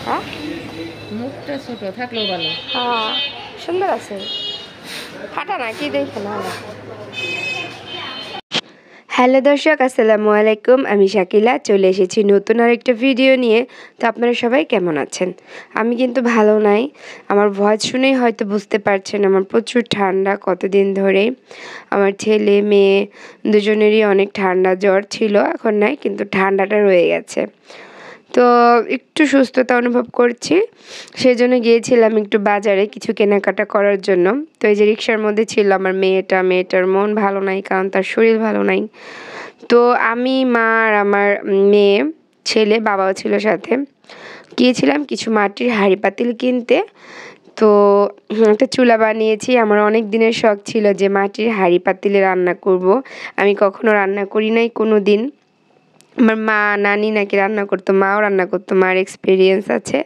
হ্যাঁ মুখটা ছোট থাকলেও ভালো। হ্যাঁ সুন্দর আছে, ফাটা না কি দেখে না। হ্যালো দর্শক, আসসালামু আলাইকুম। আমি শাকিলা চলে এসেছি নতুন আরেকটা ভিডিও নিয়ে। তো আপনারা সবাই কেমন আছেন? আমি কিন্তু ভালো নাই। আমার ভয়েস শুনেই হয়তো বুঝতে পারছেন আমার প্রচুর ঠান্ডা কতদিন ধরে। আমার ছেলে মেয়ে দুজনেরই অনেক ঠান্ডা জ্বর ছিল, এখন নাই, কিন্তু ঠান্ডাটা রয়ে গেছে। তো একটু সুস্থতা অনুভব করছি, সেই জন্য গিয়েছিলাম একটু বাজারে কিছু কেনাকাটা করার জন্য। তো এই যে রিক্সার মধ্যে ছিল আমার মেয়েটার মন ভালো নাই, কারণ তার শরীর ভালো নাই। তো আমি, মা আর আমার মেয়ে, ছেলে, বাবাও ছিল সাথে, গিয়েছিলাম কিছু মাটির হাঁড়ি পাতিল কিনতে। তো একটা চুলা বানিয়েছি। আমার অনেক দিনের শখ ছিল যে মাটির হাঁড়ি পাতিলে রান্না করব। আমি কখনো রান্না করি নাই কোনো দিন। আমার মা নানি নাকি রান্না করতো, মাও রান্না করতো, মার এক্সপিরিয়েন্স আছে।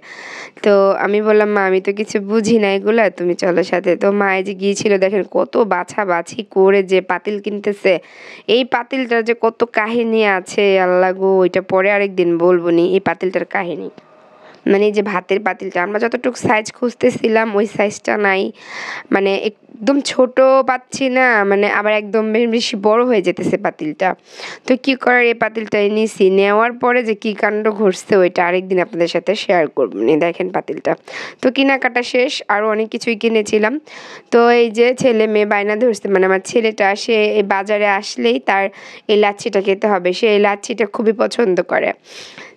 তো আমি বললাম, মা আমি তো কিছু বুঝি না এগুলা, তুমি চলো সাথে। তো মা যে গিয়েছিল, দেখেন কত বাছাবাছি করে যে পাতিল কিনতেছে। এই পাতিলটার যে কত কাহিনী আছে আল্লাহ গো, ওইটা পরে আরেকদিন বলবো নি এই পাতিলটার কাহিনী। মানে এই যে ভাতের পাতিলটা আমরা যতটুকু সাইজ খুঁজতেছিলাম ওই সাইজটা নাই, মানে একদম ছোট পাচ্ছি না, মানে আবার একদম বেশি বড় হয়ে যেতেছে পাতিলটা। তো কি করার, এই পাতিলটাই নিছি। নেওয়ার পরে যে কি কাণ্ড ঘটছে ওইটা আরেকদিন আপনাদের সাথে শেয়ার করবো। দেখেন পাতিলটা তো কেনাকাটা শেষ, আরও অনেক কিছুই কিনেছিলাম। তো এই যে ছেলে মেয়ে বায়না ধরছে, মানে আমার ছেলেটা, সে এই বাজারে আসলেই তার এই লাচ্ছিটা খেতে হবে, সে এই লাচ্ছিটা খুবই পছন্দ করে।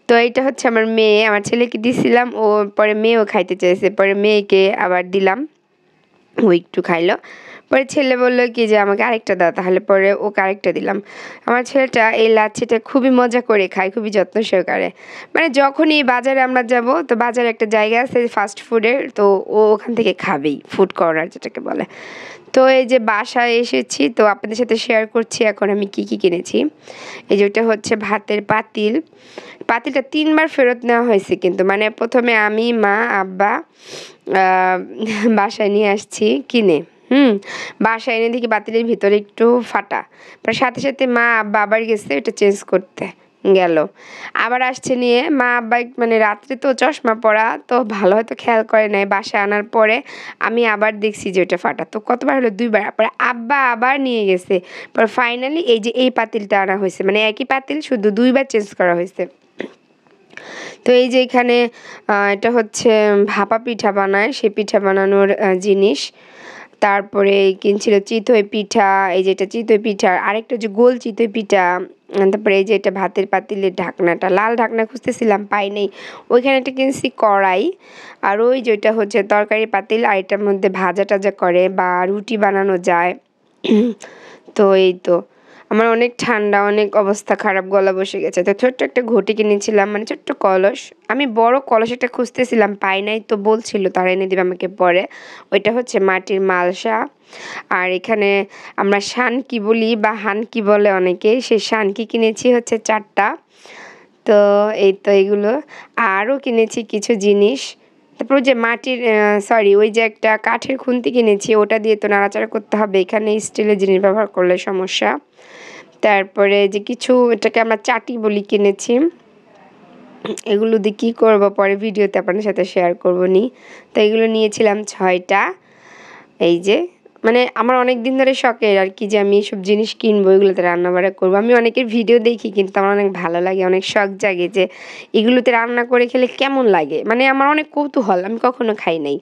তো এইটা হচ্ছে আমার মেয়ে, আমার ছেলেকে দিছিলাম, ও পরে মেয়েও খাইতে চাইছে, পরে মেয়েকে আবার দিলাম, ও একটু খাইলো। পরে ছেলে বললো কি যে আমাকে আরেকটা দাও, তাহলে পরে ওকে আরেকটা দিলাম। আমার ছেলেটা এই লাচ্ছিটা খুবই মজা করে খায়, খুবই যত্ন সহকারে। মানে যখনই বাজারে আমরা যাব, তো বাজারে একটা জায়গা আছে ফাস্ট ফুডের, তো ও ওখান থেকে খাবেই, ফুড কর্নার যেটাকে বলে। তো এই যে বাসায় এসেছি, তো আপনাদের সাথে শেয়ার করছি এখন আমি কি কি কিনেছি। এই যে ওটা হচ্ছে ভাতের পাতিল। পাতিলটা 3বার ফেরত নেওয়া হয়েছে, কিন্তু মানে প্রথমে আমি, মা, আব্বা বাসায় নিয়ে আসছি কিনে। বাসায় এনে দেখি পাতিলের ভিতরে একটু ফাটা। পরে সাথে সাথে মা আব্বা আবার গেছে এটা চেঞ্জ করতে গেল। আবার আসছে নিয়ে মা আব্বা, মানে রাত্রে তো চশমা পরা, তো ভালো হয়তো খেয়াল করে নাই। বাসায় আনার পরে আমি আবার দেখছি যে ওটা ফাটা। তো কতবার হলো, 2বার। পরে আব্বা আবার নিয়ে গেছে। পরে ফাইনালি এই যে এই পাতিলটা আনা হয়েছে, মানে একই পাতিল শুধু 2বার চেঞ্জ করা হয়েছে। তো এই যে এখানে এটা হচ্ছে ভাপা পিঠা বানায়, সেই পিঠা বানানোর জিনিস। তারপরে কিনছিল চিতই পিঠা, এই যে এটা চিতই পিঠা, আরেকটা যে গোল চিতই পিঠা। তারপরে এই যে এটা ভাতের পাতিলের ঢাকনাটা, লাল ঢাকনা খুঁজতেছিলাম পাই নাই, ওইখানে একটা কিনছি কড়াই। আর ওই যেটা হচ্ছে তরকারি পাতিল, আর এটার মধ্যে ভাজা টাজা করে বা রুটি বানানো যায়। তো এই তো আমার অনেক ঠান্ডা, অনেক অবস্থা খারাপ, গলা বসে গেছে। তো ছোট্ট একটা ঘটি কিনেছিলাম, মানে ছোট্ট কলস। আমি বড় কলস একটা খুঁজতেছিলাম পাই নাই, তো বলছিল তারা এনে দিবে আমাকে পরে। ওইটা হচ্ছে মাটির মালসা। আর এখানে আমরা শানকি বলি বা হানকি বলে অনেকে, সেই শানকি কিনেছি হচ্ছে 4টা। তো এই তো এগুলো, আরও কিনেছি কিছু জিনিস। তারপর যে মাটির ওই যে একটা কাঠের খুন্তি কিনেছি, ওটা দিয়ে তো নাড়াচাড়া করতে হবে, এখানে স্টিলের জিনিস ব্যবহার করলে সমস্যা। তারপরে যে কিছু, এটাকে আমরা চাটি বলি, কিনেছি। এগুলো দিয়ে কী করবো পরে ভিডিওতে আপনাদের সাথে শেয়ার করবো নি। তো এগুলো নিয়েছিলাম 6টা। এই যে মানে আমার অনেক দিন ধরে শখের আর কি যে আমি এইসব জিনিস কিনবো, এগুলোতে রান্নাবাড়া করবো। আমি অনেকের ভিডিও দেখি, কিন্তু আমার অনেক ভালো লাগে, অনেক শখ জাগে যে এগুলোতে রান্না করে খেলে কেমন লাগে, মানে আমার অনেক কৌতূহল, আমি কখনো খাই নাই।